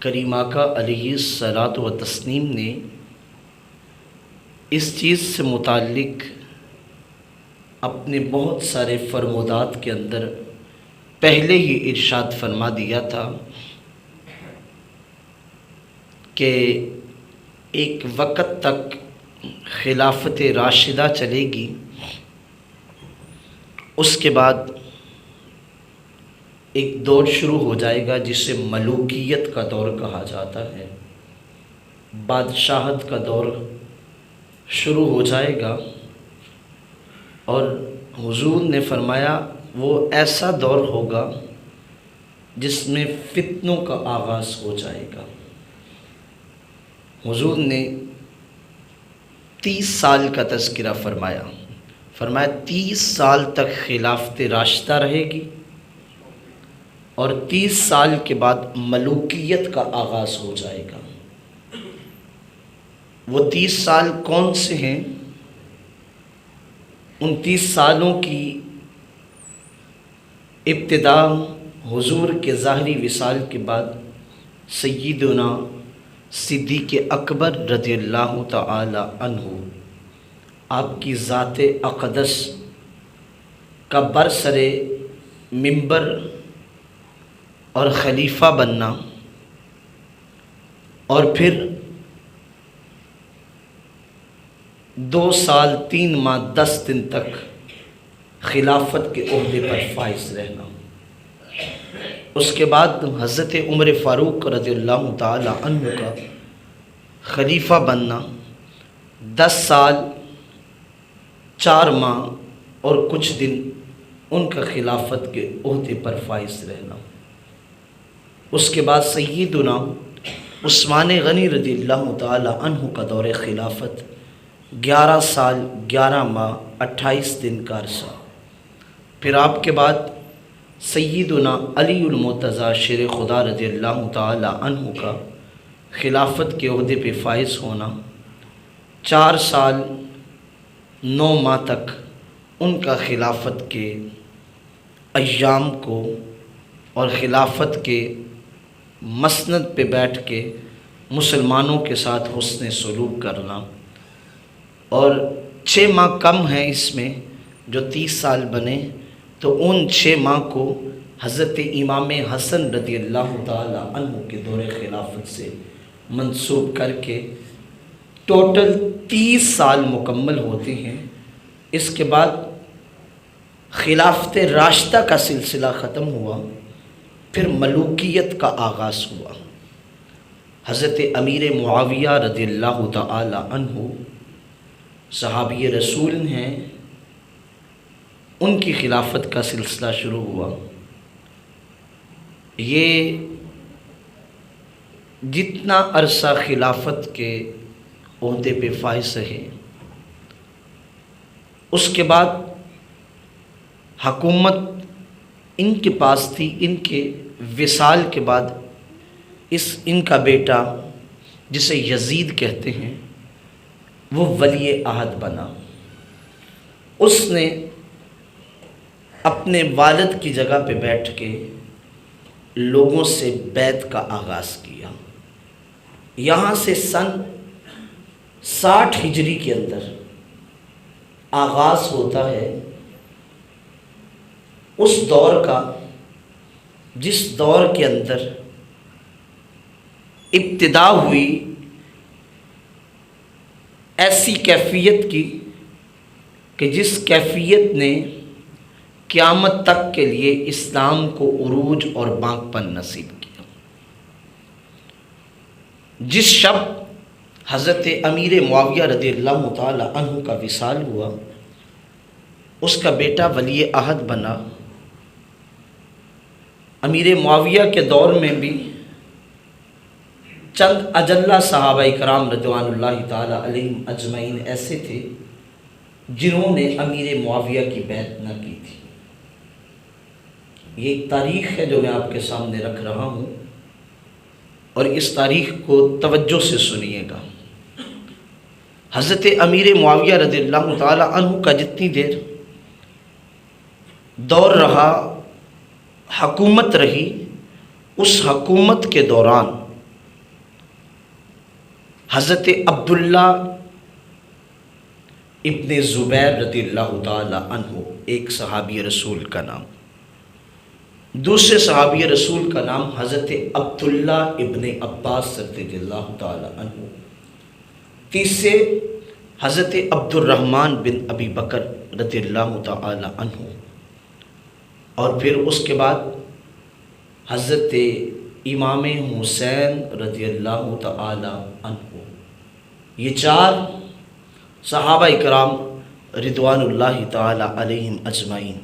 کریم آقا علیہ الصلاۃ و تسلیم نے اس چیز سے متعلق اپنے بہت سارے فرمودات کے اندر پہلے ہی ارشاد فرما دیا تھا کہ ایک وقت تک خلافت راشدہ چلے گی، اس کے بعد ایک دور شروع ہو جائے گا جسے ملوکیت کا دور کہا جاتا ہے، بادشاہت کا دور شروع ہو جائے گا۔ اور حضور نے فرمایا وہ ایسا دور ہوگا جس میں فتنوں کا آغاز ہو جائے گا۔ حضور نے 30 سال کا تذکرہ فرمایا 30 سال تک خلافت راشدہ رہے گی اور 30 سال کے بعد ملوکیت کا آغاز ہو جائے گا۔ وہ 30 سال کون سے ہیں؟ ان 30 سالوں کی ابتدا حضور کے ظاہری وصال کے بعد سیدنا صدیق اکبر رضی اللہ تعالی عنہ آپ کی ذات اقدس کا برسر منبر اور خلیفہ بننا، اور پھر 2 سال 3 ماہ 10 دن تک خلافت کے عہدے پر فائز رہنا۔ اس کے بعد حضرت عمر فاروق رضی اللہ تعالی عنہ کا خلیفہ بننا، 10 سال 4 ماہ اور کچھ دن ان کا خلافت کے عہدے پر فائز رہنا۔ اس کے بعد سیدنا عثمان غنی رضی اللہ تعالی عنہ کا دور خلافت، 11 سال 11 ماہ 28 دن کا عرصہ۔ پھر آپ کے بعد سیدنا علی المرتضیٰ شیر خدا رضی اللہ تعالی عنہ کا خلافت کے عہدے پہ فائز ہونا، 4 سال 9 ماہ تک ان کا خلافت کے ایام کو اور خلافت کے مسند پہ بیٹھ کے مسلمانوں کے ساتھ حسن سلوک کرنا، اور 6 ماہ کم ہیں اس میں جو 30 سال بنے، تو ان 6 ماہ کو حضرت امام حسن رضی اللہ تعالی عنہ کے دور خلافت سے منسوب کر کے ٹوٹل 30 سال مکمل ہوتے ہیں۔ اس کے بعد خلافت راشدہ کا سلسلہ ختم ہوا، پھر ملوکیت کا آغاز ہوا۔ حضرت امیر معاویہ رضی اللہ تعالی عنہ صحابی رسول ہیں، ان کی خلافت کا سلسلہ شروع ہوا۔ یہ جتنا عرصہ خلافت کے عہدے پہ فائز رہے، اس کے بعد حکومت ان کے پاس تھی۔ ان کے وصال کے بعد ان کا بیٹا جسے یزید کہتے ہیں وہ ولی عہد بنا۔ اس نے اپنے والد کی جگہ پہ بیٹھ کے لوگوں سے بیعت کا آغاز کیا۔ یہاں سے سن 60 ہجری کے اندر آغاز ہوتا ہے اس دور کا، جس دور کے اندر ابتدا ہوئی ایسی کیفیت کی کہ جس کیفیت نے قیامت تک کے لیے اسلام کو عروج اور بانک پن نصیب کیا۔ جس شب حضرت امیر معاویہ رضی اللہ تعالی عنہ کا وصال ہوا، اس کا بیٹا ولی عہد بنا۔ امیر معاویہ کے دور میں بھی چند اجلہ صحابہ کرام رضوان اللہ تعالی علیہم اجمعین ایسے تھے جنہوں نے امیر معاویہ کی بیعت نہ کی تھی۔ یہ ایک تاریخ ہے جو میں آپ کے سامنے رکھ رہا ہوں، اور اس تاریخ کو توجہ سے سنیے گا۔ حضرت امیر معاویہ رضی اللہ تعالی عنہ کا جتنی دیر دور رہا، حکومت رہی، اس حکومت کے دوران حضرت عبداللہ ابن زبیر رضی اللہ تعالی عنہ ایک صحابی رسول کا نام، دوسرے صحابی رسول کا نام حضرت عبداللہ ابن عباس رضی اللہ تعالی عنہ، تیسرے حضرت عبد الرحمن بن ابی بکر رضی اللہ تعالی عنہ، اور پھر اس کے بعد حضرت امام حسین رضی اللہ تعالی عنہ۔ یہ چار صحابہ اکرام رضوان اللہ تعالی علیہم اجمعین،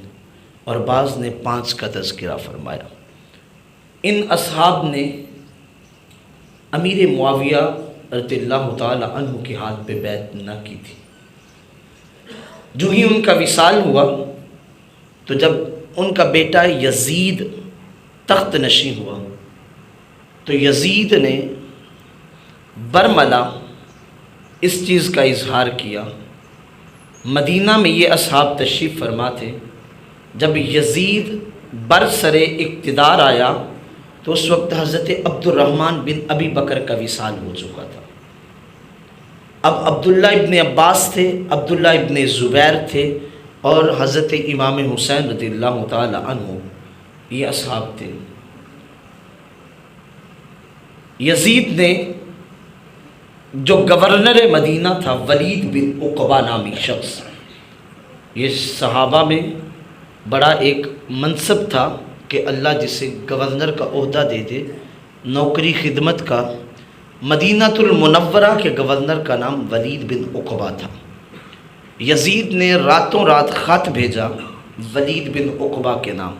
اور بعض نے 5 کا تذکرہ فرمایا۔ ان اصحاب نے امیر معاویہ رضی اللہ تعالی عنہ کے ہاتھ پہ بیعت نہ کی تھی۔ جو ہی ان کا وصال ہوا تو جب ان کا بیٹا یزید تخت نشین ہوا تو یزید نے برملا اس چیز کا اظہار کیا۔ مدینہ میں یہ اصحاب تشریف فرما تھے، جب یزید برسر اقتدار آیا تو اس وقت حضرت عبد الرحمن بن ابی بکر کا وصال ہو چکا تھا۔ اب عبداللہ ابن عباس تھے، عبداللہ ابن زبیر تھے، اور حضرت امام حسین رضی اللہ تعالی عنہ، یہ اصحاب تھے۔ یزید نے جو گورنر مدینہ تھا ولید بن عقبہ نامی شخص، یہ صحابہ میں بڑا ایک منصب تھا کہ اللہ جسے گورنر کا عہدہ دے دے، نوکری خدمت کا۔ مدینہ المنورہ کے گورنر کا نام ولید بن عقبہ تھا۔ یزید نے راتوں رات خط بھیجا ولید بن عقبہ کے نام۔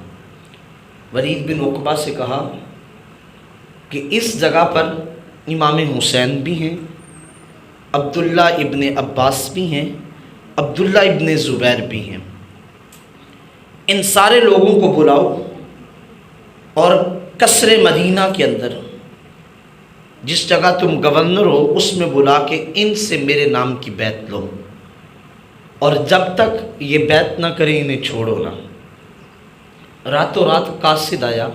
ولید بن عقبہ سے کہا کہ اس جگہ پر امام حسین بھی ہیں، عبداللہ ابن عباس بھی ہیں، عبداللہ ابن زبیر بھی ہیں، ان سارے لوگوں کو بلاؤ اور قصر مدینہ کے اندر جس جگہ تم گورنر ہو اس میں بلا کے ان سے میرے نام کی بیعت لو، اور جب تک یہ بیعت نہ کریں انہیں چھوڑو نہ۔ راتوں رات قاصد آیا،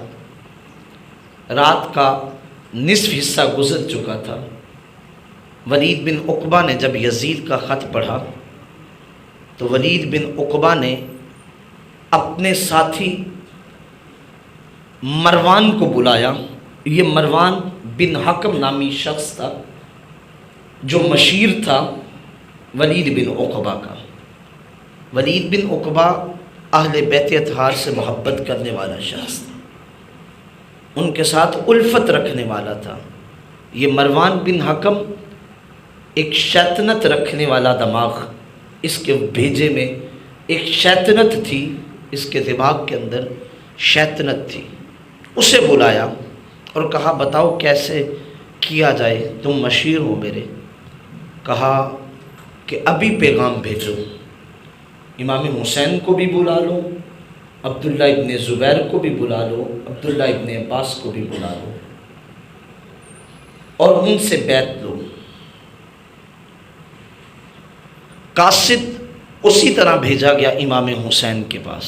رات کا نصف حصہ گزر چکا تھا۔ ولید بن عقبہ نے جب یزید کا خط پڑھا تو ولید بن عقبہ نے اپنے ساتھی مروان کو بلایا۔ یہ مروان بن حکم نامی شخص تھا جو مشیر تھا ولید بن عقبہ کا۔ ولید بن عقبہ اہل بیت اطہار سے محبت کرنے والا شخص تھا، ان کے ساتھ الفت رکھنے والا تھا۔ یہ مروان بن حکم ایک شیطنت رکھنے والا دماغ، اس کے بھیجے میں ایک شیطنت تھی، اس کے دماغ کے اندر شیطنت تھی۔ اسے بلایا اور کہا بتاؤ کیسے کیا جائے، تم مشیر ہو میرے۔ کہا کہ ابھی پیغام بھیجو، امام حسین کو بھی بلا لو، عبداللہ ابن زبیر کو بھی بلا لو، عبداللہ ابن عباس کو بھی بلا لو، اور ان سے بیعت لو۔ قاصد اسی طرح بھیجا گیا امام حسین کے پاس۔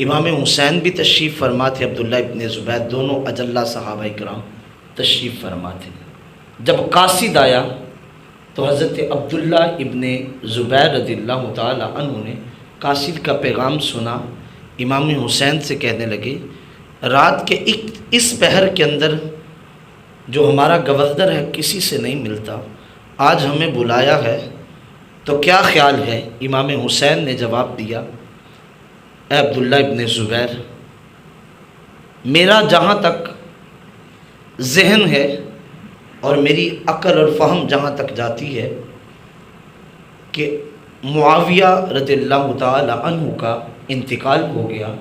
امام حسین بھی تشریف فرما تھے، عبداللہ ابن زبیر، دونوں اجلہ صحابہ کرام تشریف فرما تھے۔ جب قاصد آیا تو حضرت عبداللہ ابن زبیر رضی اللہ تعالی عنہ نے قاصد کا پیغام سنا، امام حسین سے کہنے لگے رات کے اس پہر کے اندر جو ہمارا گورنر ہے کسی سے نہیں ملتا، آج ہمیں بلایا ہے تو کیا خیال ہے؟ امام حسین نے جواب دیا اے عبداللہ ابن زبیر، میرا جہاں تک ذہن ہے اور میری عقل اور فہم جہاں تک جاتی ہے کہ معاویہ رضی اللہ تعالی عنہ کا انتقال ہو گیا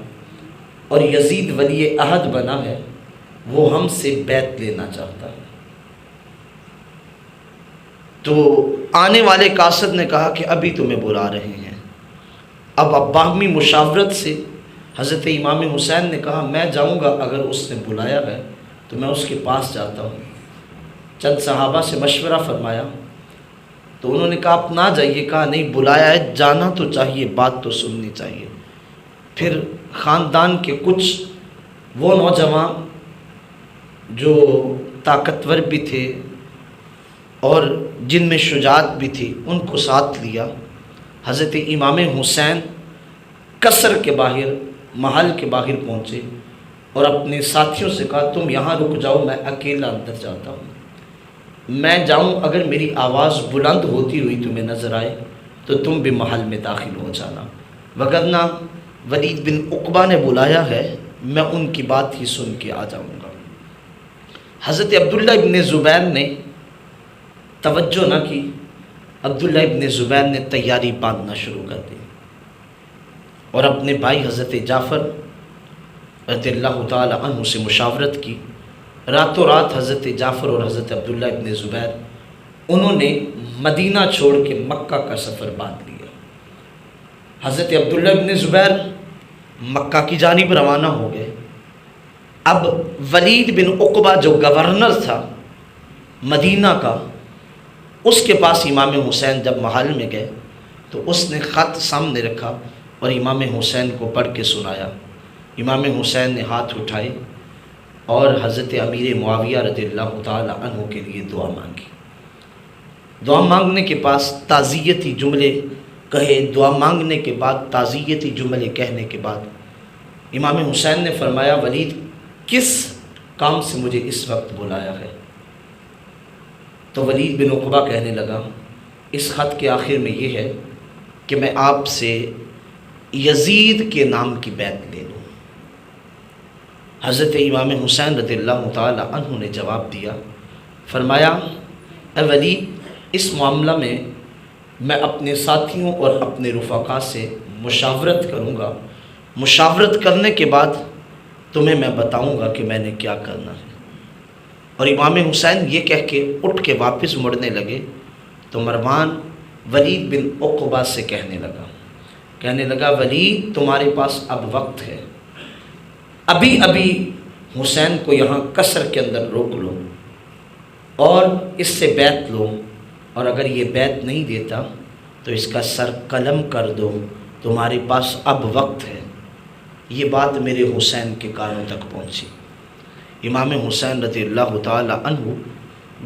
اور یزید ولی عہد بنا ہے، وہ ہم سے بیعت لینا چاہتا ہے۔ تو آنے والے قاصد نے کہا کہ ابھی تمہیں بلا رہے ہیں۔ اب باہمی مشاورت سے حضرت امام حسین نے کہا میں جاؤں گا، اگر اس نے بلایا ہے تو میں اس کے پاس جاتا ہوں۔ چند صحابہ سے مشورہ فرمایا تو انہوں نے کہا آپ نہ جائیے، کہا نہیں بلایا ہے، جانا تو چاہیے، بات تو سننی چاہیے۔ پھر خاندان کے کچھ وہ نوجوان جو طاقتور بھی تھے، اور جن میں شجاعت بھی تھی ان کو ساتھ لیا۔ حضرت امام حسین قصر کے باہر، محل کے باہر پہنچے اور اپنے ساتھیوں سے کہا تم یہاں رک جاؤ، میں اکیلا اندر جاتا ہوں، میں جاؤں اگر میری آواز بلند ہوتی ہوئی تمہیں نظر آئے تو تم بھی محل میں داخل ہو جانا، وگرنہ ولید بن عقبہ نے بلایا ہے، میں ان کی بات ہی سن کے آ جاؤں گا۔ حضرت عبداللہ ابن زبیر نے توجہ نہ کی، عبداللہ ابن زبیر نے تیاری باندھنا شروع کر دی اور اپنے بھائی حضرت جعفر رضی اللہ تعالی عنہ سے مشاورت کی۔ راتوں رات حضرت جعفر اور حضرت عبداللہ ابن زبیر انہوں نے مدینہ چھوڑ کے مکہ کا سفر باندھ لیا۔ حضرت عبداللہ ابن زبیر مکہ کی جانب روانہ ہو گئے۔ اب ولید بن عقبہ جو گورنر تھا مدینہ کا، اس کے پاس امام حسین جب محل میں گئے تو اس نے خط سامنے رکھا اور امام حسین کو پڑھ کے سنایا۔ امام حسین نے ہاتھ اٹھائے اور حضرت امیر معاویہ رضی اللہ تعالی عنہ کے لیے دعا مانگی۔ دعا مانگنے کے پاس تعزیتی جملے کہے، دعا مانگنے کے بعد تعزیتی جملے کہنے کے بعد امام حسین نے فرمایا ولید کس کام سے مجھے اس وقت بلایا ہے؟ تو ولید بن عقبہ کہنے لگا اس خط کے آخر میں یہ ہے کہ میں آپ سے یزید کے نام کی بیعت لے لوں۔ حضرت امام حسین رضی اللہ تعالی عنہ نے جواب دیا، فرمایا اے ولید اس معاملہ میں اپنے ساتھیوں اور اپنے رفقا سے مشاورت کروں گا، مشاورت کرنے کے بعد تمہیں میں بتاؤں گا کہ میں نے کیا کرنا ہے۔ اور امام حسین یہ کہہ کے اٹھ کے واپس مڑنے لگے تو مروان ولید بن عقبہ سے کہنے لگا ولید تمہارے پاس اب وقت ہے، ابھی حسین کو یہاں قصر کے اندر روک لو اور اس سے بیعت لو، اور اگر یہ بیعت نہیں دیتا تو اس کا سر قلم کر دو، تمہارے پاس اب وقت ہے۔ یہ بات میرے حسین کے کانوں تک پہنچی۔ امام حسین رضی اللہ تعالی عنہ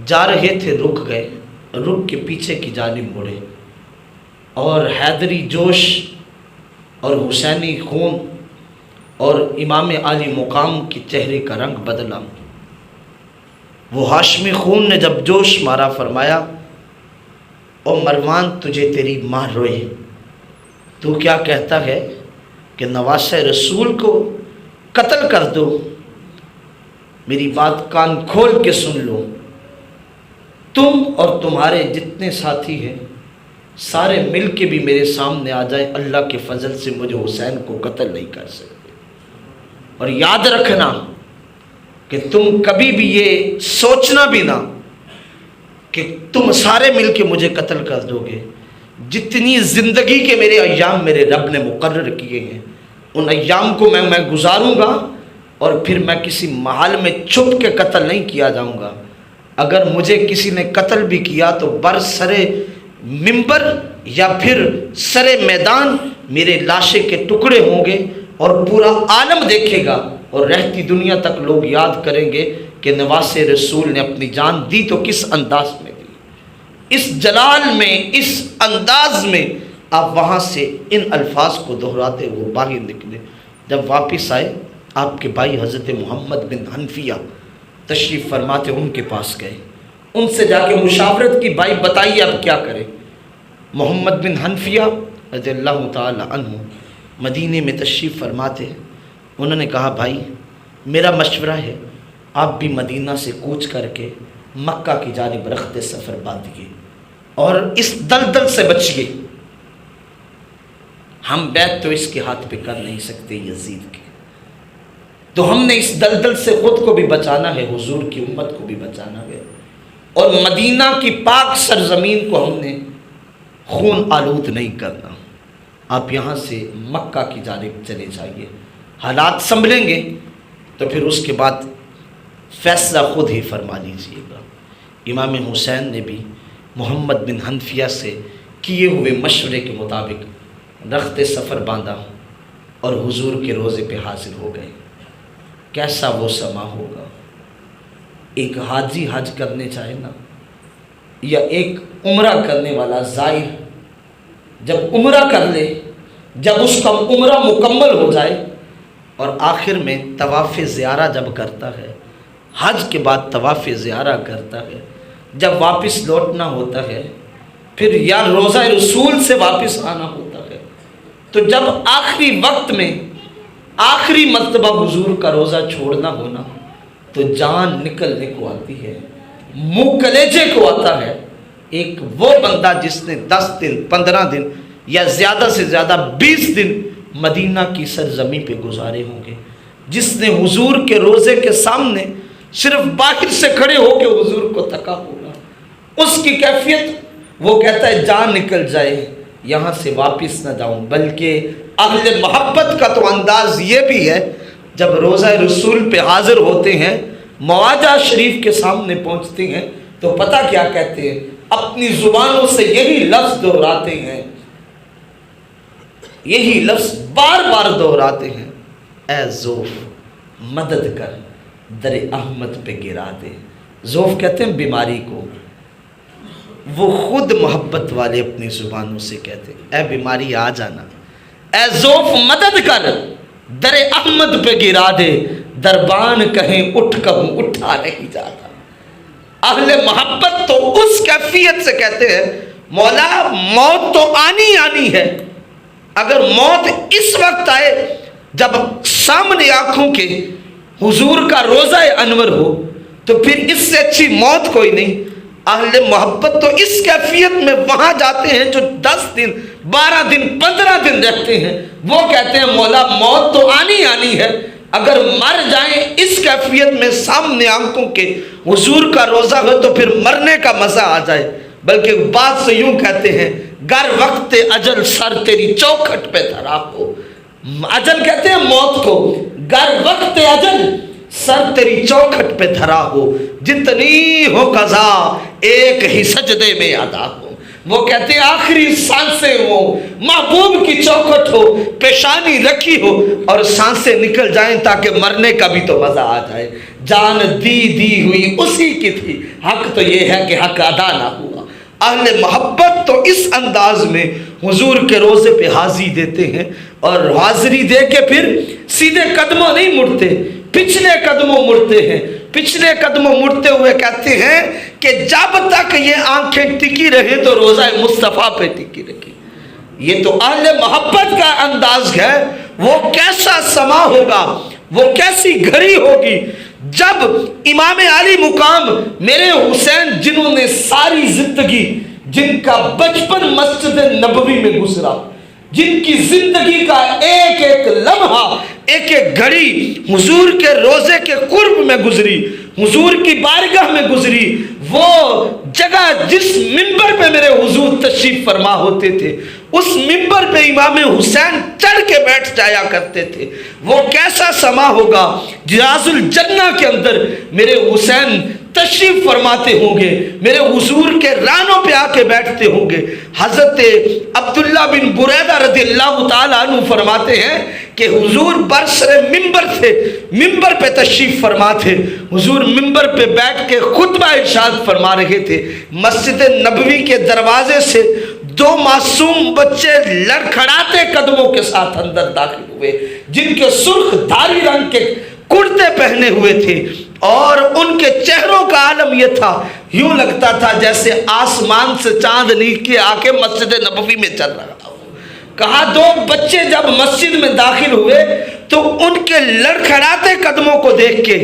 جا رہے تھے، رک گئے، رک کے پیچھے کی جانب مڑے اور حیدری جوش اور حسینی خون اور امام عالی مقام کے چہرے کا رنگ بدلا۔ وہ ہاشمی خون نے جب جوش مارا فرمایا او مروان تجھے تیری ماں روئے، تو کیا کہتا ہے کہ نواسہ رسول کو قتل کر دو؟ میری بات کان کھول کے سن لو، تم اور تمہارے جتنے ساتھی ہیں سارے مل کے بھی میرے سامنے آ جائے، اللہ کے فضل سے مجھے حسین کو قتل نہیں کر سکتے۔ اور یاد رکھنا کہ تم کبھی بھی یہ سوچنا بھی نہ کہ تم سارے مل کے مجھے قتل کر دو گے۔ جتنی زندگی کے میرے ایام میرے رب نے مقرر کیے ہیں ان ایام کو میں گزاروں گا، اور پھر میں کسی محل میں چھپ کے قتل نہیں کیا جاؤں گا۔ اگر مجھے کسی نے قتل بھی کیا تو برسرے ممبر یا پھر سرے میدان میرے لاشے کے ٹکڑے ہوں گے اور پورا عالم دیکھے گا، اور رہتی دنیا تک لوگ یاد کریں گے کہ نواسے رسول نے اپنی جان دی تو کس انداز میں دی، اس جلال میں، اس انداز میں۔ آپ وہاں سے ان الفاظ کو دہراتے وہ باہر نکلے۔ جب واپس آئے آپ کے بھائی حضرت محمد بن حنفیہ تشریف فرماتے، ان کے پاس گئے، ان سے جا کے مشاورت کی، بھائی بتائیے اب کیا کریں۔ محمد بن حنفیہ رضی اللہ تعالی عنہ مدینے میں تشریف فرماتے، انہوں نے کہا بھائی میرا مشورہ ہے آپ بھی مدینہ سے کوچ کر کے مکہ کی جانب رخت سفر باندھیے اور اس دلدل سے بچیے۔ ہم بیعت تو اس کے ہاتھ پہ کر نہیں سکتے یزید کے، تو ہم نے اس دلدل سے خود کو بھی بچانا ہے، حضور کی امت کو بھی بچانا ہے، اور مدینہ کی پاک سرزمین کو ہم نے خون آلود نہیں کرنا۔ آپ یہاں سے مکہ کی جانب چلے جائیے، حالات سنبھلیں گے تو پھر اس کے بعد فیصلہ خود ہی فرما لیجیے گا۔ امام حسین نے بھی محمد بن حنفیہ سے کیے ہوئے مشورے کے مطابق رخت سفر باندھا اور حضور کے روضے پہ حاضر ہو گئے۔ کیسا وہ سما ہوگا، ایک حاجی حج کرنے چاہے نا یا ایک عمرہ کرنے والا زائر جب عمرہ کر لے، جب اس کا عمرہ مکمل ہو جائے اور آخر میں طواف زیارہ جب کرتا ہے، حج کے بعد طواف زیارہ کرتا ہے، جب واپس لوٹنا ہوتا ہے، پھر یا روزہ رسول سے واپس آنا ہوتا ہے، تو جب آخری وقت میں آخری مرتبہ حضور کا روزہ چھوڑنا ہونا تو جان نکلنے کو آتی ہے، منہ کلیجے کو آتا ہے۔ ایک وہ بندہ جس نے 10 دن 15 دن یا زیادہ سے زیادہ 20 دن مدینہ کی سرزمین پہ گزارے ہوں گے، جس نے حضور کے روزے کے سامنے صرف باہر سے کھڑے ہو کے حضور کو تکا ہوگا، اس کی کیفیت وہ کہتا ہے جان نکل جائے یہاں سے واپس نہ جاؤں۔ بلکہ اہل محبت کا تو انداز یہ بھی ہے، جب روزہ رسول پہ حاضر ہوتے ہیں، مواجہ شریف کے سامنے پہنچتے ہیں تو پتہ کیا کہتے ہیں؟ اپنی زبانوں سے یہی لفظ دہراتے ہیں، یہی لفظ بار بار دہراتے ہیں، اے زوف مدد کر در احمد پہ گرا دے۔ زوف کہتے ہیں بیماری کو، وہ خود محبت والے اپنی زبانوں سے کہتے ہیں اے بیماری آ جانا، اے زوف مدد کر در احمد پہ گرا دے، دربان کہیں اٹھ کہوں اٹھا نہیں جاتا۔ اہل محبت تو اس کیفیت سے کہتے ہیں مولا موت تو آنی آنی ہے، اگر موت اس وقت آئے جب سامنے آنکھوں کے حضور کا روزہ انور ہو تو پھر اس سے اچھی موت کوئی نہیں۔ اہل محبت تو اس کیفیت میں وہاں جاتے ہیں جو 10 دن 12 دن 15 دن رہتے ہیں، وہ کہتے ہیں مولا موت تو آنی آنی ہے، اگر مر جائیں اس کیفیت میں سامنے آنکھوں کے حضور کا روزہ ہو تو پھر مرنے کا مزہ آ جائے۔ بلکہ بات سے یوں کہتے ہیں گر وقت اجل سر تیری چوکھٹ پہ دھرا ہو، اجل کہتے ہیں موت کو، گر وقت اجل سر تیری چوکھٹ پہ دھرا ہو، جتنی ہو قضا ایک ہی سجدے میں ادا ہو۔ وہ کہتے ہیں آخری سانسیں ہو، محبوب کی چوکھٹ ہو، پیشانی رکھی ہو اور سانسیں نکل جائیں تاکہ مرنے کا بھی تو مزہ آ جائے۔ جان دی ہوئی اسی کی تھی، حق تو یہ ہے کہ حق ادا نہ ہوا۔ اہل محبت تو اس انداز میں حضور کے روزے پہ حاضری دیتے ہیں، اور حاضری دے کے پھر سیدھے قدموں نہیں مڑتے، پچھلے قدموں مڑتے ہیں۔ پچھلے قدموں مڑتے ہوئے کہتے ہیں کہ جب تک یہ آنکھیں ٹکی رہیں تو روزہ مصطفیٰ پہ ٹکی رکھی۔ یہ تو اہل محبت کا انداز ہے۔ وہ کیسا سما ہوگا، وہ کیسی گھڑی ہوگی جب امام علی مقام میرے حسین، جنہوں نے ساری زندگی، جن کا بچپن مسجد نبوی میں گزرا، جن کی زندگی کا ایک ایک لمحہ ایک ایک گھڑی حضور کے روزے کے قرب میں گزری، حضور کی بارگاہ میں گزری، وہ جگہ جس منبر پہ میرے حضور تشریف فرما ہوتے تھے، اس منبر پہ امام حسین چڑھ کے بیٹھ جایا کرتے تھے، وہ کیسا سما ہوگا۔ جراز الجنہ کے اندر میرے حسین تشریف فرماتے ہوں گے، میرے حضور کے رانوں پہ آ کے بیٹھتے ہوں گے۔ حضرت عبداللہ بن بریدہ رضی اللہ تعالیٰ عنہ فرماتے ہیں کہ حضور برسر ممبر تھے، ممبر پہ تشریف فرما تھے، حضور ممبر پہ بیٹھ کے خطبہ ارشاد فرما رہے تھے۔ مسجد نبوی کے دروازے سے 2 معصوم بچے لڑکھڑاتے قدموں کے ساتھ اندر داخل ہوئے، جن کے سرخ دھاری رنگ کے کرتے پہنے ہوئے تھے، اور ان کے چہروں کا عالم یہ تھا، یوں لگتا تھا جیسے آسمان سے چاند نیچے آ کے مسجد نبوی میں چل رہا ہو۔ کہا 2 بچے جب مسجد میں داخل ہوئے تو ان کے لڑکھڑاتے قدموں کو دیکھ کے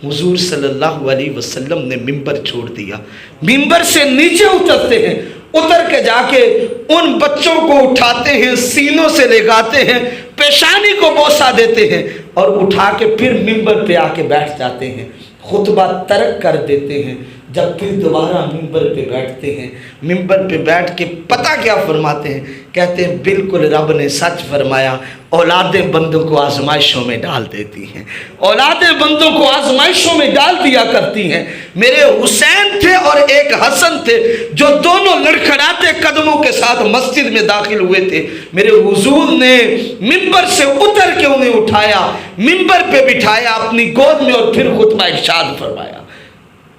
حضور صلی اللہ علیہ وسلم نے ممبر چھوڑ دیا، ممبر سے نیچے اترتے ہیں، اتر کے جا کے ان بچوں کو اٹھاتے ہیں، سینوں سے لگاتے ہیں، پیشانی کو بوسہ دیتے ہیں، اور اٹھا کے پھر ممبر پہ آ کے بیٹھ جاتے ہیں، خطبہ ترک کر دیتے ہیں۔ جب پھر دوبارہ ممبر پہ بیٹھتے ہیں، ممبر پہ بیٹھ کے پتہ کیا فرماتے ہیں؟ کہتے ہیں بالکل رب نے سچ فرمایا، اولادیں بندوں کو آزمائشوں میں ڈال دیتی ہیں، اولادیں بندوں کو آزمائشوں میں ڈال دیا کرتی ہیں۔ میرے حسین تھے اور ایک حسن تھے، جو دونوں لڑکھڑاتے قدموں کے ساتھ مسجد میں داخل ہوئے تھے۔ میرے حضور نے ممبر سے اتر کے انہیں اٹھایا، ممبر پہ بٹھایا اپنی گود میں، اور پھر خطبہ ارشاد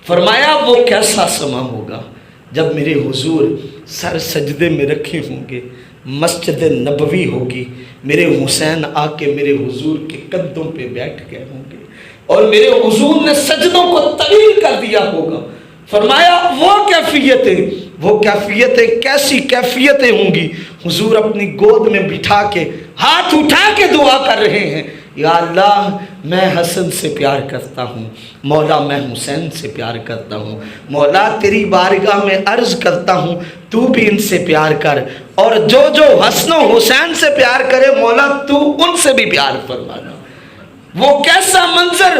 فرمایا وہ کیسا سما ہوگا جب میرے حضور سر سجدے میں رکھے ہوں گے، مسجد نبوی ہوگی، میرے حسین آ کے میرے حضور کے قدموں پہ بیٹھ گئے ہوں گے اور میرے حضور نے سجدوں کو طویل کر دیا ہوگا۔ فرمایا وہ کیفیتیں کیسی کیفیتیں ہوں گی، حضور اپنی گود میں بٹھا کے ہاتھ اٹھا کے دعا کر رہے ہیں، یا اللہ میں حسن سے پیار کرتا ہوں، مولا میں حسین سے پیار کرتا ہوں، مولا تیری بارگاہ میں عرض کرتا ہوں تو بھی ان سے پیار کر، اور جو حسن و حسین سے پیار کرے مولا تو ان سے بھی پیار فرمانا۔ وہ کیسا منظر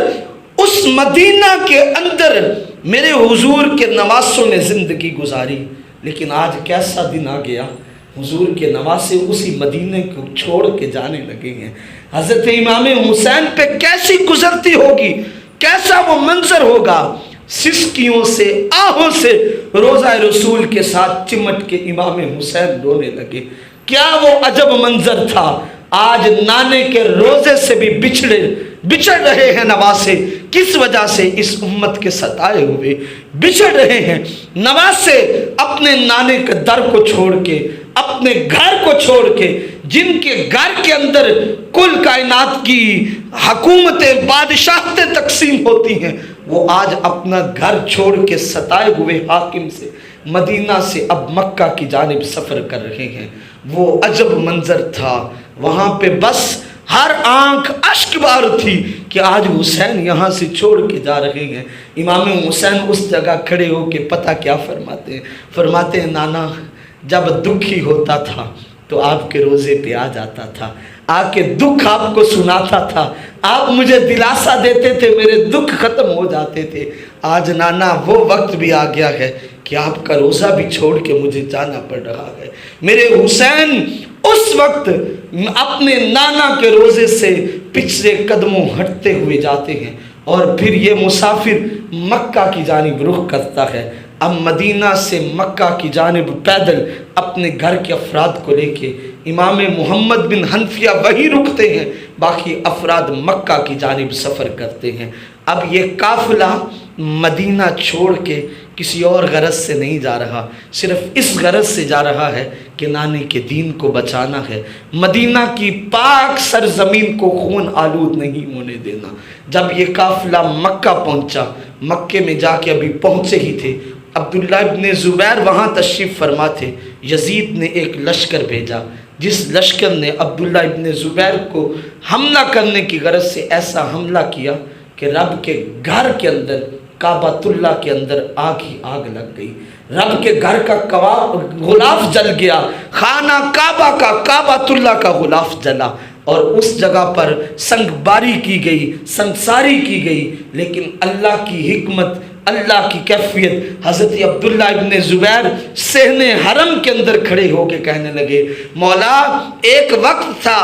اس مدینہ کے اندر میرے حضور کے نواسوں نے زندگی گزاری، لیکن آج کیسا دن آ گیا، حضور کے نواسے اسی مدینے کو چھوڑ کے جانے لگے ہیں۔ حضرت امام حسین پہ کیسی گزرتی ہوگی، کیسا وہ منظر ہوگا، سسکیوں سے آہوں سے روزہ رسول کے ساتھ چمٹ کے امام حسین رونے لگے۔ کیا وہ عجب منظر تھا۔ آج نانے کے روزے سے بھی بچڑ رہے ہیں نواسے، کس وجہ سے؟ اس امت کے ستائے ہوئے بچڑ رہے ہیں نواسے، اپنے نانے کے در کو چھوڑ کے، اپنے گھر کو چھوڑ کے، جن کے گھر کے اندر کل کائنات کی حکومتیں بادشاہتیں تقسیم ہوتی ہیں، وہ آج اپنا گھر چھوڑ کے ستائے ہوئے حاکم سے مدینہ سے اب مکہ کی جانب سفر کر رہے ہیں۔ وہ عجب منظر تھا، وہاں پہ بس ہر آنکھ اشک بار تھی کہ آج حسین یہاں سے چھوڑ کے جا رہے ہیں۔ امام حسین اس جگہ کھڑے ہو کے پتہ کیا فرماتے ہیں نانا جب دکھ ہی ہوتا تھا تو آپ کے روزے پہ آ جاتا تھا، آ کے دکھ آپ کو سناتا تھا، آپ مجھے دلاسا دیتے تھے، میرے دکھ ختم ہو جاتے تھے۔ آج نانا وہ وقت بھی آ گیا ہے کہ آپ کا روزہ بھی چھوڑ کے مجھے جانا پڑ رہا ہے۔ میرے حسین اس وقت اپنے نانا کے روزے سے پچھلے قدموں ہٹتے ہوئے جاتے ہیں اور پھر یہ مسافر مکہ کی جانب رخ کرتا ہے۔ اب مدینہ سے مکہ کی جانب پیدل اپنے گھر کے افراد کو لے کے امام محمد بن حنفیہ وہی رکتے ہیں، باقی افراد مکہ کی جانب سفر کرتے ہیں۔ اب یہ قافلہ مدینہ چھوڑ کے کسی اور غرض سے نہیں جا رہا، صرف اس غرض سے جا رہا ہے کہ نانے کے دین کو بچانا ہے، مدینہ کی پاک سرزمین کو خون آلود نہیں ہونے دینا۔ جب یہ قافلہ مکہ پہنچا، مکے میں جا کے ابھی پہنچے ہی تھے، عبداللہ ابن زبیر وہاں تشریف فرما تھے، یزید نے ایک لشکر بھیجا، جس لشکر نے عبداللہ ابن زبیر کو حملہ کرنے کی غرض سے ایسا حملہ کیا کہ رب کے گھر کے اندر، کعبۃ اللہ کے اندر آگ ہی آگ لگ گئی، رب کے گھر کا غلاف جل گیا، خانہ کعبہ کا، کعبۃ اللہ کا غلاف جلا، اور اس جگہ پر سنگ باری کی گئی، سنگساری کی گئی۔ لیکن اللہ کی حکمت، اللہ کی کیفیت، حضرت عبداللہ ابن زبیر صحن حرم کے اندر کھڑے ہو کے کہنے لگے، مولا ایک وقت تھا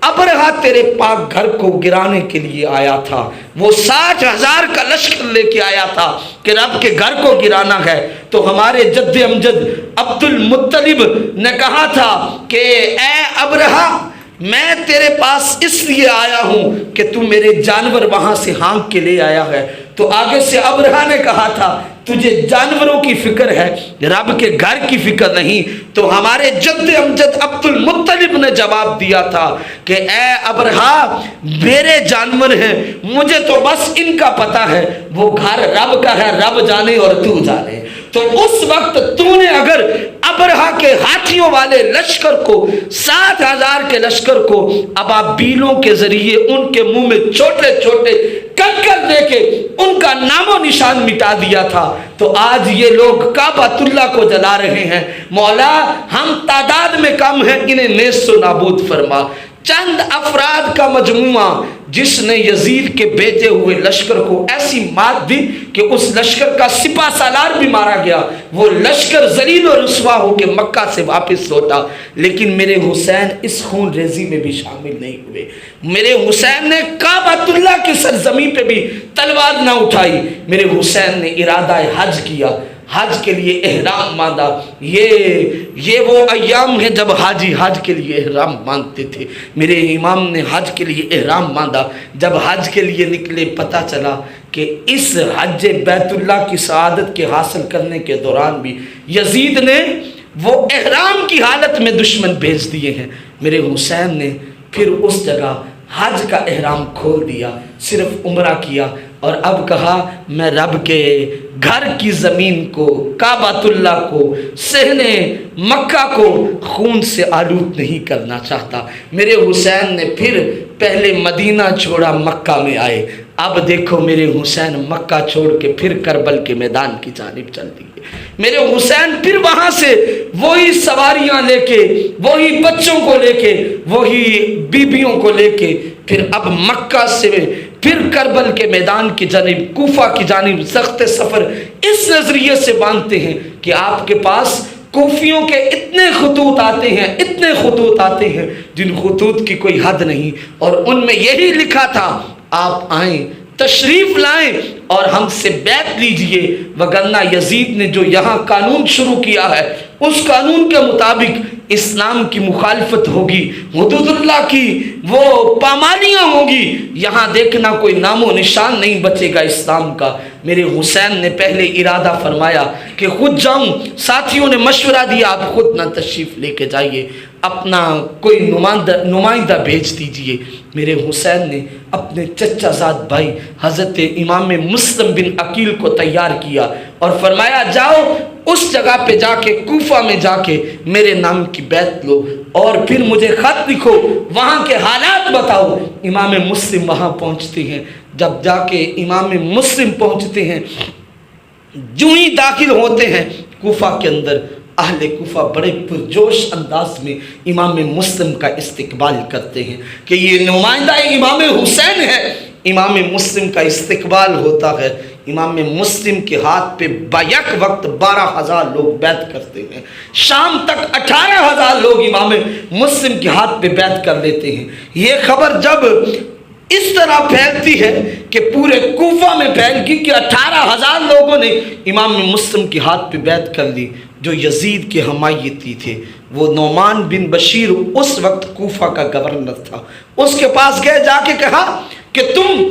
ابرہا تیرے پاک گھر کو گرانے کے لیے آیا تھا، وہ 60,000 کا لشکر لے کے آیا تھا کہ رب کے گھر کو گرانا ہے، تو ہمارے جد امجد عبد المطلب نے کہا تھا کہ اے ابرہا میں تیرے پاس اس لیے آیا ہوں کہ تو میرے جانور وہاں سے ہانک کے لے آیا ہے۔ تو آگے سے ابرہا نے کہا تھا تجھے جانوروں کی فکر ہے، رب کے گھر کی فکر نہیں۔ تو ہمارے جد امجد عبد المطلب نے جواب دیا تھا کہ اے ابرہا میرے جانور ہیں، مجھے تو بس ان کا پتہ ہے، وہ گھر رب کا ہے، رب جانے اور تو جانے۔ تو اس وقت تو نے اگر ابرہا کے ہاتھیوں والے لشکر کو، 60,000 کے لشکر کو ابابیلوں کے ذریعے ان کے منہ میں چھوٹے چھوٹے کنکر دے کے ان کا نام و نشان مٹا دیا تھا، تو آج یہ لوگ کعبۃ اللہ کو جلا رہے ہیں۔ مولا ہم تعداد میں کم ہیں، انہیں نیست و نابود فرما۔ چند افراد کا مجموعہ جس نے یزید کے بیٹے ہوئے لشکر کو ایسی مات دی کہ اس لشکر کا سپہ سالار بھی مارا گیا، وہ لشکر ذلیل و رسوا ہو کے مکہ سے واپس لوٹا، لیکن میرے حسین اس خون ریزی میں بھی شامل نہیں ہوئے۔ میرے حسین نے کعبۃ اللہ کی سرزمین پہ بھی تلوار نہ اٹھائی، میرے حسین نے ارادہ حج کیا، حج کے لیے احرام باندھا۔ یہ وہ ایام ہیں جب حاجی حج کے لیے احرام باندھتے تھے۔ میرے امام نے حج کے لیے احرام باندھا، جب حج کے لیے نکلے پتہ چلا کہ اس حج بیت اللہ کی سعادت کے حاصل کرنے کے دوران بھی یزید نے وہ احرام کی حالت میں دشمن بھیج دیے ہیں۔ میرے حسین نے پھر اس جگہ حج کا احرام کھول دیا، صرف عمرہ کیا، اور اب کہا میں رب کے گھر کی زمین کو، کعبۃ اللہ کو، صحن مکہ کو خون سے آلود نہیں کرنا چاہتا۔ میرے حسین نے پھر پہلے مدینہ چھوڑا، مکہ میں آئے۔ اب دیکھو میرے حسین مکہ چھوڑ کے پھر کربل کے میدان کی جانب چل دیے۔ میرے حسین پھر وہاں سے وہی سواریاں لے کے، وہی بچوں کو لے کے، وہی بیبیوں کو لے کے پھر اب مکہ سے پھر کربل کے میدان کی جانب، کوفہ کی جانب سخت سفر اس نظریے سے باندھتے ہیں کہ آپ کے پاس کوفیوں کے اتنے خطوط آتے ہیں، اتنے خطوط آتے ہیں جن خطوط کی کوئی حد نہیں، اور ان میں یہی لکھا تھا آپ آئیں، تشریف لائیں اور ہم سے بیعت لیجئے، وگرنہ یزید نے جو یہاں قانون شروع کیا ہے اس قانون کے مطابق اسلام کی مخالفت ہوگی، حدود اللہ کی وہ پامالیاں ہوگی، یہاں دیکھنا کوئی نام و نشان نہیں بچے گا اسلام کا۔ میرے حسین نے پہلے ارادہ فرمایا کہ خود جاؤں، ساتھیوں نے مشورہ دیا آپ خود نہ تشریف لے کے جائیے، اپنا کوئی نمائندہ بھیج دیجئے۔ میرے حسین نے اپنے چچا زاد بھائی حضرت امام مسلم بن عقیل کو تیار کیا اور فرمایا جاؤ اس جگہ پہ جا کے، کوفہ میں جا کے میرے نام کی بیعت لو اور پھر مجھے خط لکھو، وہاں کے حالات بتاؤ۔ امام مسلم وہاں پہنچتے ہیں، جب جا کے امام مسلم پہنچتے ہیں، جو ہی داخل ہوتے ہیں کوفہ کے اندر، اہل کوفہ بڑے پرجوش انداز میں امام مسلم کا استقبال کرتے ہیں کہ یہ نمائندہ امام حسین ہے۔ امام مسلم کا استقبال ہوتا ہے، امام مسلم کے ہاتھ پہ بیک وقت 12,000 لوگ بیعت کرتے ہیں، شام تک 18,000 لوگ امام مسلم کے ہاتھ پہ بیعت کر لیتے ہیں۔ یہ خبر جب اس طرح پھیلتی ہے کہ پورے کوفہ میں پھیل گئی کہ 18,000 لوگوں نے امام مسلم کے ہاتھ پہ بیعت کر لی۔ جو یزید کے حمایتی تھے، وہ نعمان بن بشیر اس وقت کوفہ کا گورنر تھا، اس کے پاس گئے، جا کے کہا کہ تم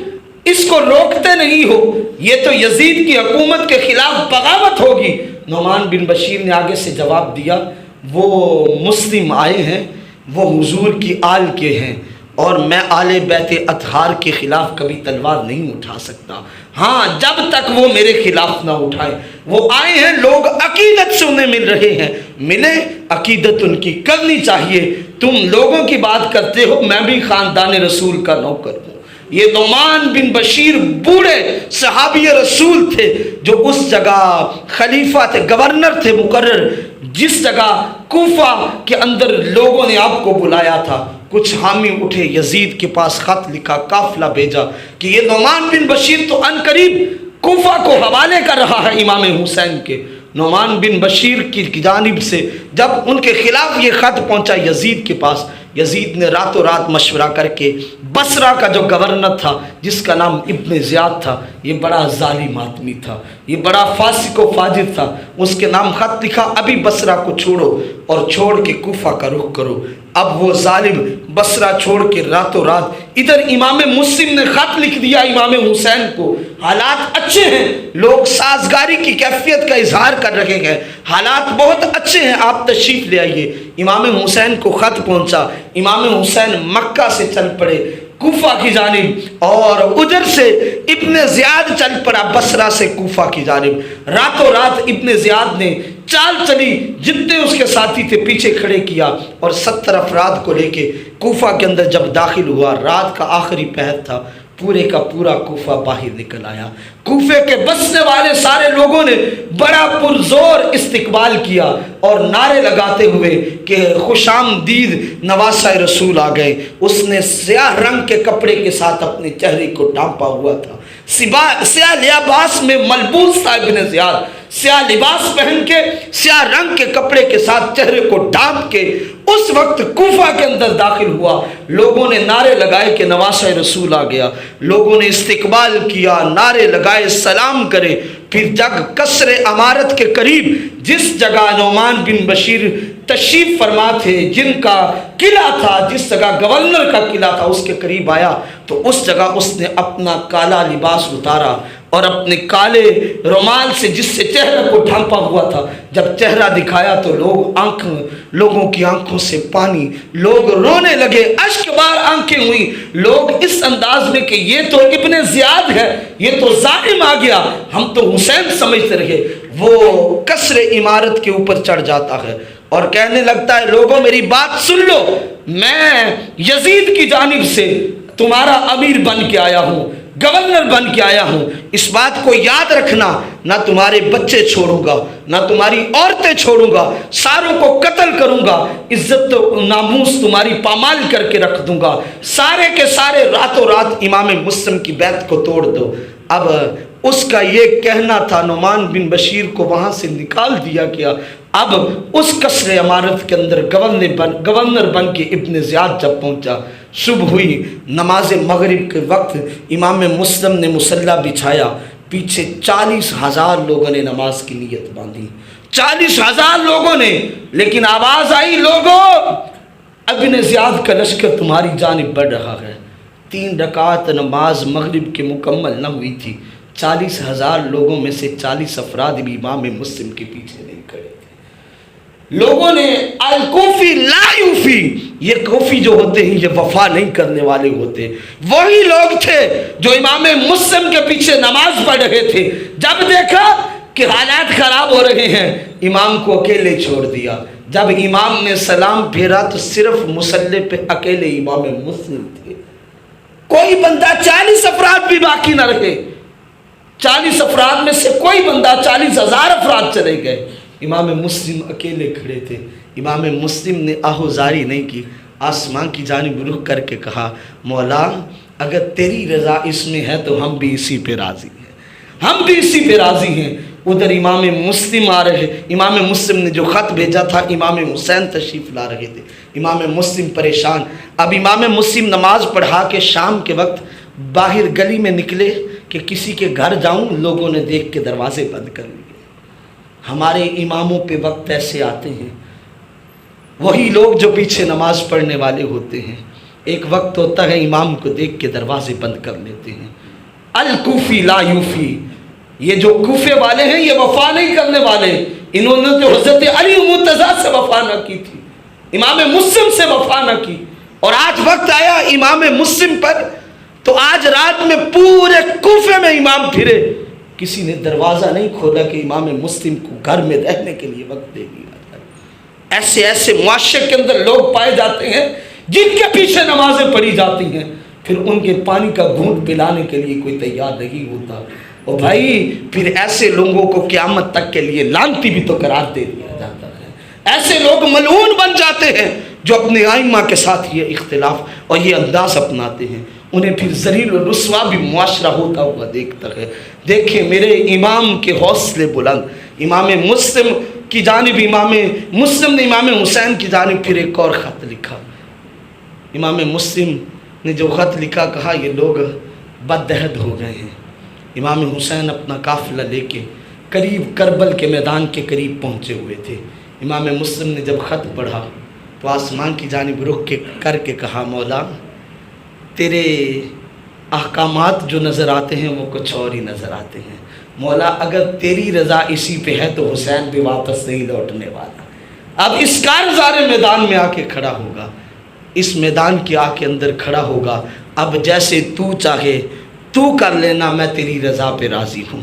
اس کو روکتے نہیں ہو، یہ تو یزید کی حکومت کے خلاف بغاوت ہوگی۔ نعمان بن بشیر نے آگے سے جواب دیا، وہ مسلم آئے ہیں، وہ حضور کی آل کے ہیں، اور میں آل بیت اطہار کے خلاف کبھی تلوار نہیں اٹھا سکتا، ہاں جب تک وہ میرے خلاف نہ اٹھائے۔ وہ آئے ہیں، لوگ عقیدت سے انہیں مل رہے ہیں، ملے، عقیدت ان کی کرنی چاہیے۔ تم لوگوں کی بات کرتے ہو، میں بھی خاندان رسول کا نوکر ہوں۔ یہ نعمان بن بشیر بوڑھے صحابی رسول تھے جو اس جگہ خلیفہ تھے، گورنر تھے مقرر، جس جگہ کوفہ کے اندر لوگوں نے آپ کو بلایا تھا۔ کچھ حامی اٹھے، یزید کے پاس خط لکھا، قافلہ بھیجا کہ یہ نعمان بن بشیر تو ان قریب کوفہ کو حوالے کر رہا ہے امام حسین کے۔ نعمان بن بشیر کی جانب سے جب ان کے خلاف یہ خط پہنچا یزید کے پاس، یزید نے راتوں رات مشورہ کر کے بصرہ کا جو گورنر تھا جس کا نام ابن زیاد تھا، یہ بڑا ظالم آدمی تھا، یہ بڑا فاسق و فاجر تھا، اس کے نام خط لکھا ابھی بصرہ کو چھوڑو اور چھوڑ کے کوفہ کا رخ کرو۔ اب وہ ظالم بصرہ چھوڑ کے راتوں رات ادھر امام مسلم نے خط لکھ دیا امام حسین کو، حالات اچھے ہیں، لوگ سازگاری کی کیفیت کا اظہار کر رہے ہیں، حالات بہت اچھے ہیں، آپ تشریف لے آئیے۔ امام حسین کو خط پہنچا، امام حسین مکہ سے چل پڑے کوفہ کی جانب، اور ادھر سے ابن زیاد چل پڑا بصرہ سے کوفہ کی جانب۔ راتوں رات ابن زیاد نے چال چلی، جتنے اس کے ساتھی تھے پیچھے کھڑے کیا، اور 70 افراد کو لے کے کوفہ کے اندر جب داخل ہوا، رات کا آخری پہر تھا، پورے کا پورا کوفہ باہر نکل آیا۔ کوفے کے بسنے والے سارے لوگوں نے بڑا پرزور استقبال کیا اور نعرے لگاتے ہوئے کہ خوش آمدید نواسہ رسول آ گئے۔ اس نے سیاہ رنگ کے کپڑے کے ساتھ اپنے چہرے کو ڈھانپا ہوا تھا، سیاہ لباس میں ملبوس تھا ابن زیاد، سیاہ لباس پہن کے سیاہ رنگ کے کپڑے کے ساتھ چہرے کو ڈھانپ کے اس وقت کوفہ کے اندر داخل ہوا۔ لوگوں نے نعرے لگائے کہ نواسہ رسول آ گیا، لوگوں نے استقبال کیا، نعرے لگائے، سلام کرے۔ پھر جگ قصر عمارت کے قریب جس جگہ نعمان بن بشیر تشریف فرما تھے، جن کا قلعہ تھا، جس جگہ گورنر کا قلعہ تھا، اس کے قریب آیا تو اس جگہ اس نے اپنا کالا لباس اتارا اور اپنے کالے رومال سے جس سے چہرے کو ڈھانپا ہوا تھا جب چہرہ دکھایا تو لوگوں کی آنکھوں سے پانی، لوگ رونے لگے، اشک بار آنکھیں ہوئی، لوگ اس انداز میں کہ یہ تو ابن زیاد ہے، یہ تو ظالم آ گیا، ہم تو حسین سمجھتے رہے۔ وہ قصر عمارت کے اوپر چڑھ جاتا ہے اور کہنے لگتا ہے لوگوں میری بات سن لو، میں یزید کی جانب سے تمہارا امیر بن کے آیا ہوں، گورنر بن کے آیا ہوں، اس بات کو یاد رکھنا، نہ تمہارے بچے چھوڑوں گا، نہ تمہاری عورتیں چھوڑوں گا، ساروں کو قتل کروں گا، عزت و ناموس تمہاری پامال کر کے رکھ دوں گا، سارے کے سارے راتوں رات امام مسلم کی بیعت کو توڑ دو۔ اب اس کا یہ کہنا تھا، نعمان بن بشیر کو وہاں سے نکال دیا گیا۔ اب اس قصر عمارت کے اندر گورنر بن کے ابن زیاد جب پہنچا، صبح ہوئی، نماز مغرب کے وقت امام مسلم نے مصلی بچھایا، پیچھے 40,000 لوگوں نے نماز کی نیت باندھی، 40,000 لوگوں نے، لیکن آواز آئی لوگوں ابن زیاد کا لشکر تمہاری جانب بڑھ رہا ہے۔ 3 رکعت نماز مغرب کی مکمل نہ ہوئی تھی، 40,000 لوگوں میں سے 40 افراد بھی امام مسلم کے پیچھے نہیں کھڑے تھے۔ لوگوں نے الکوفی لا یوفی، یہ کوفی جو ہوتے ہیں یہ وفا نہیں کرنے والے ہوتے، وہی لوگ تھے جو امام مسلم کے پیچھے نماز پڑھ رہے تھے۔ جب دیکھا کہ حالات خراب ہو رہے ہیں، امام کو اکیلے چھوڑ دیا۔ جب امام نے سلام پھیرا تو صرف مصلی پہ اکیلے امام مسلم تھے، کوئی بندہ، 40 افراد بھی باقی نہ رہے، 40 افراد میں سے کوئی بندہ، 40,000 افراد چلے گئے، امام مسلم اکیلے کھڑے تھے۔ امام مسلم نے آہوزاری نہیں کی، آسمان کی جانب رخ کر کے کہا مولا اگر تیری رضا اس میں ہے تو ہم بھی اسی پہ راضی ہیں، ہم بھی اسی پہ راضی ہیں۔ ادھر امام مسلم آ رہے، امام مسلم نے جو خط بھیجا تھا، امام حسین تشریف لا رہے تھے، امام مسلم پریشان۔ اب امام مسلم نماز پڑھا کے شام کے وقت باہر گلی میں نکلے کہ کسی کے گھر جاؤں، لوگوں نے دیکھ کے دروازے بند کر لیے۔ ہمارے اماموں پہ وقت ایسے آتے ہیں، وہی لوگ جو پیچھے نماز پڑھنے والے ہوتے ہیں، ایک وقت ہوتا ہے امام کو دیکھ کے دروازے بند کر لیتے ہیں۔ الکوفی لا یوفی، یہ جو کوفے والے ہیں یہ وفا نہیں کرنے والے، انہوں نے جو حضرت علی مرتضیٰ سے وفا نہ کی تھی، امام مسلم سے وفا نہ کی، اور آج وقت آیا امام مسلم پر، تو آج رات میں پورے کوفے میں امام پھرے، کسی نے دروازہ نہیں کھولا کہ امام مسلم کو گھر میں رہنے کے لیے وقت دے دیا جائے۔ ایسے ایسے معاشرے کے اندر لوگ پائے جاتے ہیں جن کے پیچھے نمازیں پڑھی جاتی ہیں، پھر ان کے پانی کا گھونٹ پلانے کے لیے کوئی تیار نہیں ہوتا۔ اور بھائی پھر ایسے لوگوں کو قیامت تک کے لیے لعنتی بھی تو قرار دے دیا جاتا ہے۔ ایسے لوگ ملعون بن جاتے ہیں جو اپنے ائمہ کے ساتھ یہ اختلاف اور یہ انداز اپناتے ہیں، انہیں پھر ذلیل و رسوا بھی معاشرہ ہوتا ہوا دیکھتا ہے۔ دیکھیں میرے امام کے حوصلے بلند، امام مسلم کی جانب، امام مسلم نے امام حسین کی جانب پھر ایک اور خط لکھا۔ امام مسلم نے جو خط لکھا، کہا یہ لوگ بدعہد ہو گئے ہیں۔ امام حسین اپنا قافلہ لے کے قریب کربل کے میدان کے قریب پہنچے ہوئے تھے۔ امام مسلم نے جب خط پڑھا تو آسمان کی جانب رخ کر کے کہا مولا تیرے احکامات جو نظر آتے ہیں وہ کچھ اور ہی نظر آتے ہیں، مولا اگر تیری رضا اسی پہ ہے تو حسین بھی واپس نہیں لوٹنے والا، اب اس کارزار میدان میں آ کے کھڑا ہوگا، اس میدان کی آ کے اندر کھڑا ہوگا، اب جیسے تو چاہے تو کر لینا، میں تیری رضا پہ راضی ہوں۔